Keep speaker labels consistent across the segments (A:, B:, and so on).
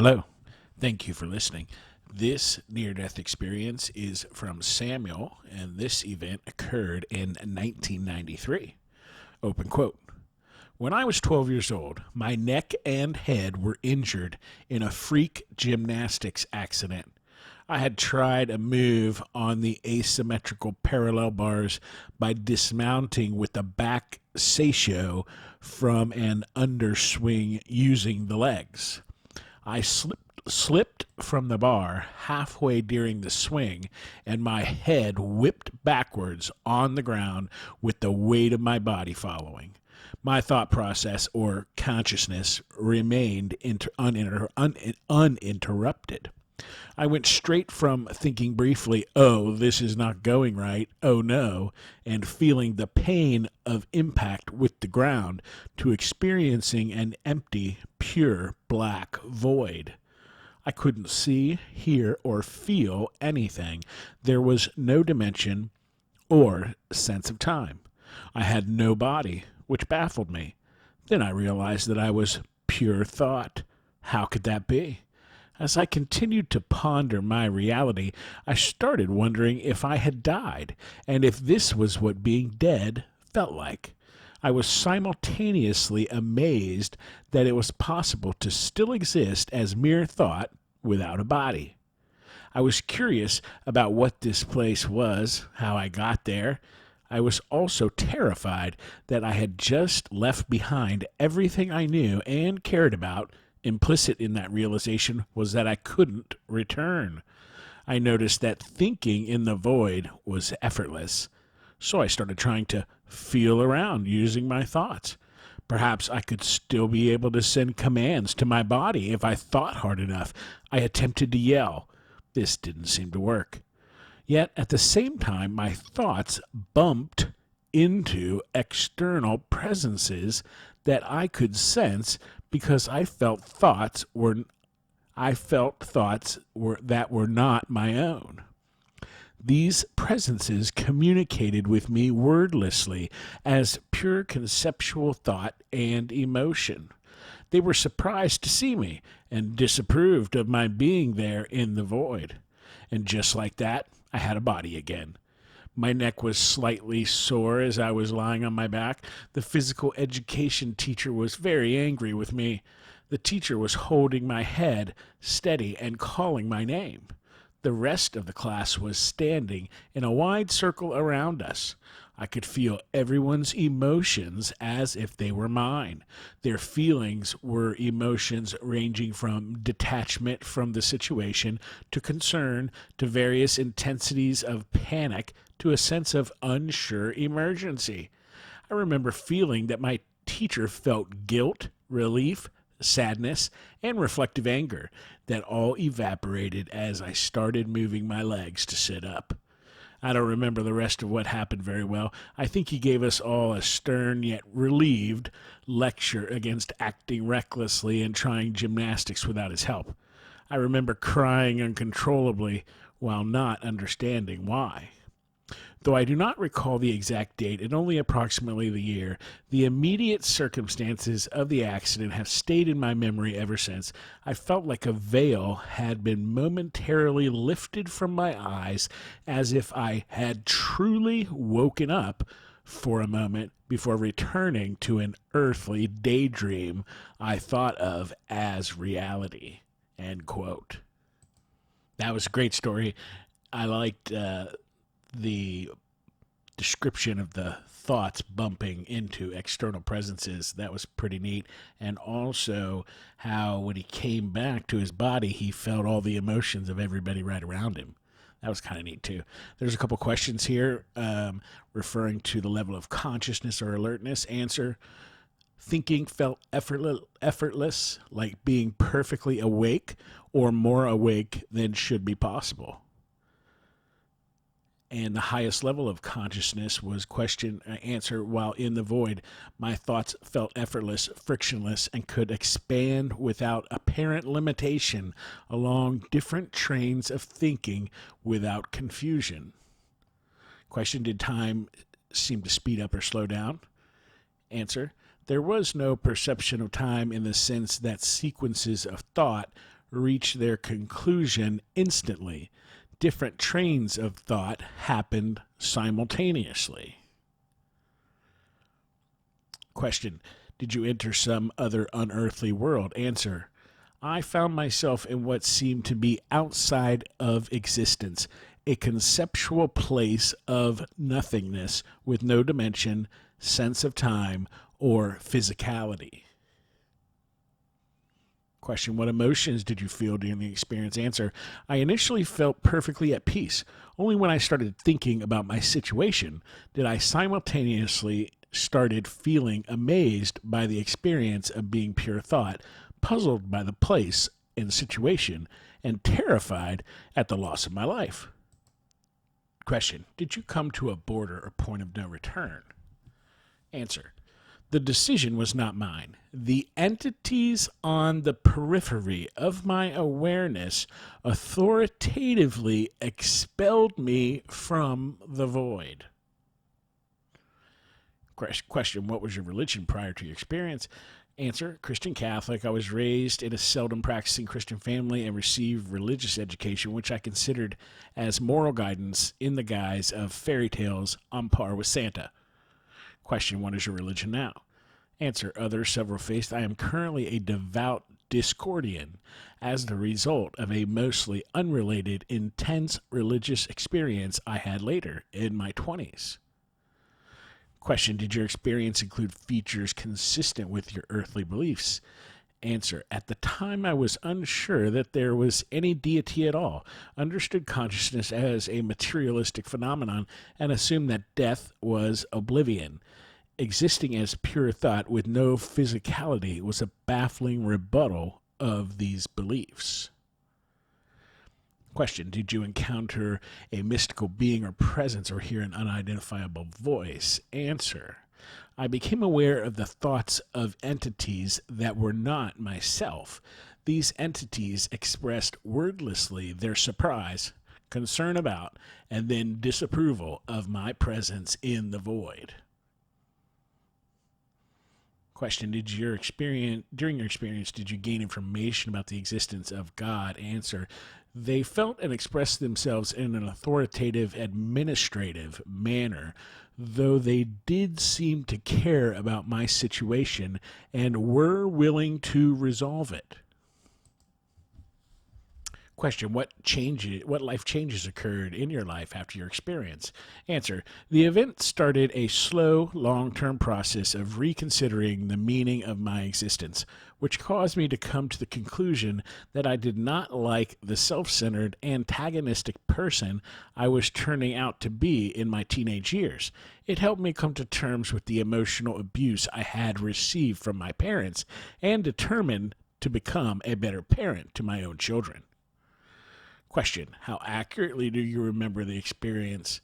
A: Hello. Thank you for listening. This near death experience is from Samuel, and this event occurred in 1993. Open quote. When I was 12 years old, my neck and head were injured in a freak gymnastics accident. I had tried a move on the asymmetrical parallel bars by dismounting with the back satio from an underswing using the legs. I slipped from the bar halfway during the swing, and my head whipped backwards on the ground with the weight of my body following. My thought process, or consciousness, remained uninterrupted. I went straight from thinking briefly, oh, this is not going right, oh no, and feeling the pain of impact with the ground, to experiencing an empty, pure black void. I couldn't see, hear, or feel anything. There was no dimension or sense of time. I had no body, which baffled me. Then I realized that I was pure thought. How could that be? As I continued to ponder my reality, I started wondering if I had died, and if this was what being dead felt like. I was simultaneously amazed that it was possible to still exist as mere thought without a body. I was curious about what this place was, how I got there. I was also terrified that I had just left behind everything I knew and cared about. Implicit in that realization was that I couldn't return. I noticed that thinking in the void was effortless, so I started trying to feel around using my thoughts. Perhaps I could still be able to send commands to my body if I thought hard enough. I attempted to yell. This didn't seem to work. Yet at the same time, my thoughts bumped into external presences that I could sense because I felt thoughts that were not my own. These presences communicated with me wordlessly as pure conceptual thought and emotion. They were surprised to see me and disapproved of my being there in the void. And just like that, I had a body again. My neck was slightly sore as I was lying on my back. The physical education teacher was very angry with me. The teacher was holding my head steady and calling my name. The rest of the class was standing in a wide circle around us. I could feel everyone's emotions as if they were mine. Their feelings were emotions ranging from detachment from the situation to concern to various intensities of panic to a sense of unsure emergency. I remember feeling that my teacher felt guilt, relief, sadness, and reflective anger that all evaporated as I started moving my legs to sit up. I don't remember the rest of what happened very well. I think he gave us all a stern yet relieved lecture against acting recklessly and trying gymnastics without his help. I remember crying uncontrollably while not understanding why. Though I do not recall the exact date and only approximately the year, the immediate circumstances of the accident have stayed in my memory ever since. I felt like a veil had been momentarily lifted from my eyes, as if I had truly woken up for a moment before returning to an earthly daydream I thought of as reality. End quote. That was a great story. I liked the description of the thoughts bumping into external presences. That was pretty neat. And also how when he came back to his body, he felt all the emotions of everybody right around him. That was kind of neat too. There's a couple questions here referring to the level of consciousness or alertness. Answer: thinking felt effortless, like being perfectly awake or more awake than should be possible. And the highest level of consciousness was answer: while in the void, my thoughts felt effortless, frictionless, and could expand without apparent limitation along different trains of thinking without confusion. Question: did time seem to speed up or slow down? Answer: there was no perception of time in the sense that sequences of thought reach their conclusion instantly. Different trains of thought happened simultaneously. Question: did you enter some other unearthly world? Answer: I found myself in what seemed to be outside of existence, a conceptual place of nothingness with no dimension, sense of time, or physicality. Question: what emotions did you feel during the experience? Answer: I initially felt perfectly at peace. Only when I started thinking about my situation did I simultaneously started feeling amazed by the experience of being pure thought, puzzled by the place and situation, and terrified at the loss of my life. Question: did you come to a border or point of no return? Answer: the decision was not mine. The entities on the periphery of my awareness authoritatively expelled me from the void. Question: what was your religion prior to your experience? Answer: Christian Catholic. I was raised in a seldom practicing Christian family and received religious education, which I considered as moral guidance in the guise of fairy tales on par with Santa. Question: what is your religion now? Answer: other several faiths. I am currently a devout Discordian as the result of a mostly unrelated, intense religious experience I had later in my 20s. Question: did your experience include features consistent with your earthly beliefs? Answer: at the time I was unsure that there was any deity at all, understood consciousness as a materialistic phenomenon, and assumed that death was oblivion. Existing as pure thought with no physicality was a baffling rebuttal of these beliefs. Question: did you encounter a mystical being or presence or hear an unidentifiable voice? Answer: I became aware of the thoughts of entities that were not myself. These entities expressed wordlessly their surprise, concern about, and then disapproval of my presence in the void. Question: during your experience, did you gain information about the existence of God? Answer: they felt and expressed themselves in an authoritative, administrative manner, though they did seem to care about my situation and were willing to resolve it. Question: what life changes occurred in your life after your experience? Answer: the event started a slow, long-term process of reconsidering the meaning of my existence, which caused me to come to the conclusion that I did not like the self-centered, antagonistic person I was turning out to be in my teenage years. It helped me come to terms with the emotional abuse I had received from my parents and determined to become a better parent to my own children. Question: how accurately do you remember the experience?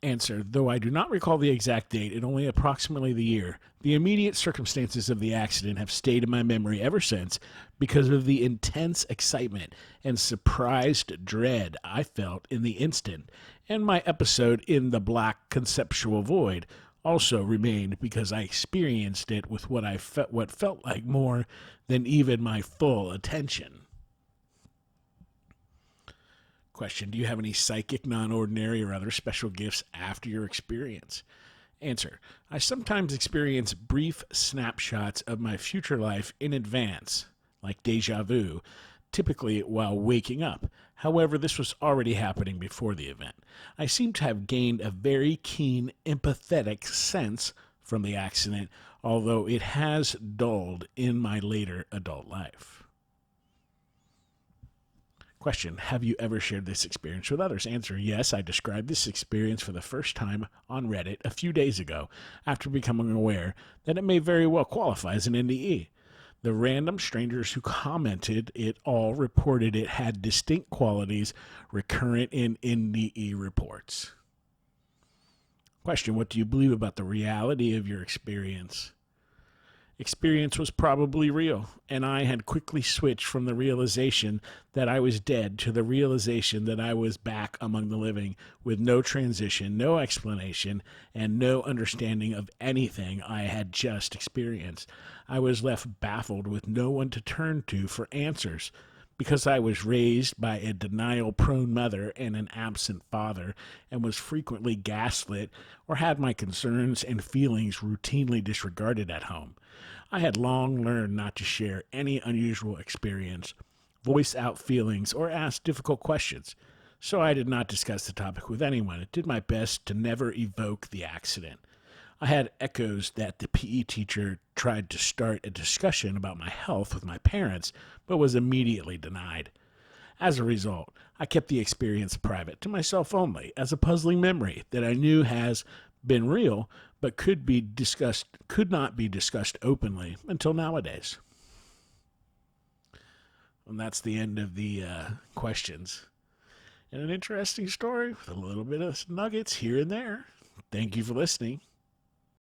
A: Answer: though I do not recall the exact date and only approximately the year, the immediate circumstances of the accident have stayed in my memory ever since because of the intense excitement and surprised dread I felt in the instant, and my episode in the black conceptual void also remained because I experienced it with what felt like more than even my full attention. Question: do you have any psychic, non-ordinary, or other special gifts after your experience? Answer: I sometimes experience brief snapshots of my future life in advance, like deja vu, typically while waking up. However, this was already happening before the event. I seem to have gained a very keen, empathetic sense from the accident, although it has dulled in my later adult life. Question: have you ever shared this experience with others? Answer: yes, I described this experience for the first time on Reddit a few days ago after becoming aware that it may very well qualify as an NDE. The random strangers who commented it all reported it had distinct qualities recurrent in NDE reports. Question: what do you believe about the reality of your experience? Experience was probably real, and I had quickly switched from the realization that I was dead to the realization that I was back among the living with no transition, no explanation, and no understanding of anything I had just experienced. I was left baffled with no one to turn to for answers. Because I was raised by a denial prone mother and an absent father, and was frequently gaslit or had my concerns and feelings routinely disregarded at home. I had long learned not to share any unusual experience, voice out feelings, or ask difficult questions. So I did not discuss the topic with anyone. I did my best to never evoke the accident. I had echoes that the PE teacher tried to start a discussion about my health with my parents, but was immediately denied. As a result, I kept the experience private to myself only, as a puzzling memory that I knew has been real, but could not be discussed openly until nowadays. And that's the end of the questions. And an interesting story with a little bit of nuggets here and there. Thank you for listening.